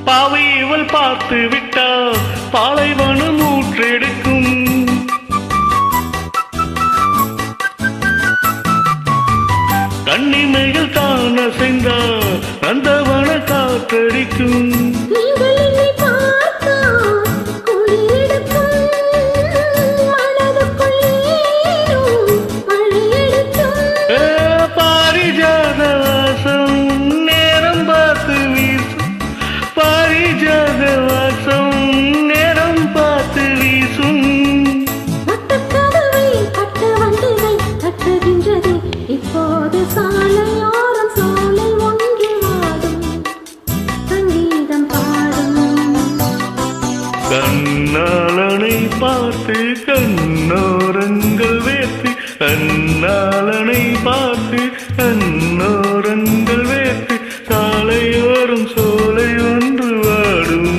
பாவை இவள் பார்த்து விட்டால் பாலைவனம் ஊற்றெடுக்கும். கண்ணிமைகள் தான் அசைந்தால் நந்தவன காற்றடிக்கும். கண்ணாளனை பார்த்து கண்ணோரங்கள் வேர்த்து, கண்ணாளனை பார்த்து கண்ணோரங்கள் வேர்த்து, சாலையோரம் சோலை ஒன்று வாடும்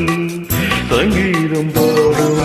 சங்கீதம் பாடும்.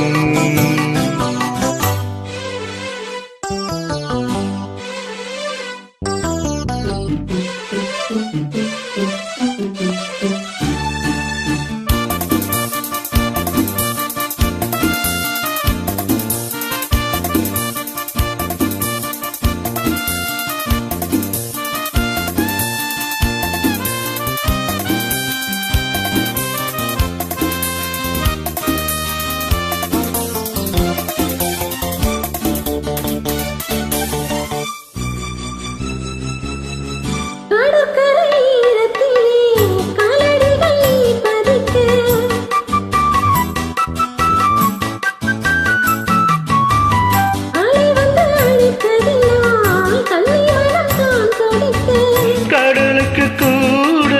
கடலுக்கு கூட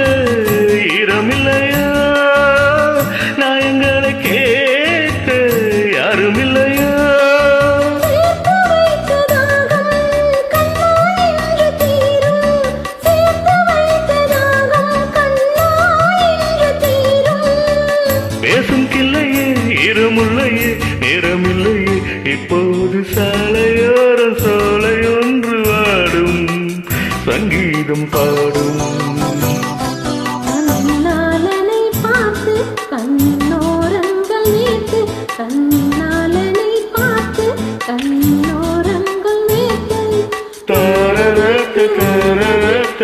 ஈரமில்லையா, நாயங்களை கேட்க யாருமில்லையா. பேசும் கிள்ளையே ஈரமுல்லையே நேரமில்லையே, இப்போது சாலையோரம் சோலை ஒன்று வாடும் சங்கீதம் பாடும். கண்ணாளனை பார்த்து கண்ணோரங்கள் நேர்த்து, கண்ணாளனை பார்த்து கண்ணோரங்கள் நேர்த்து. தரரத்த தரரத்த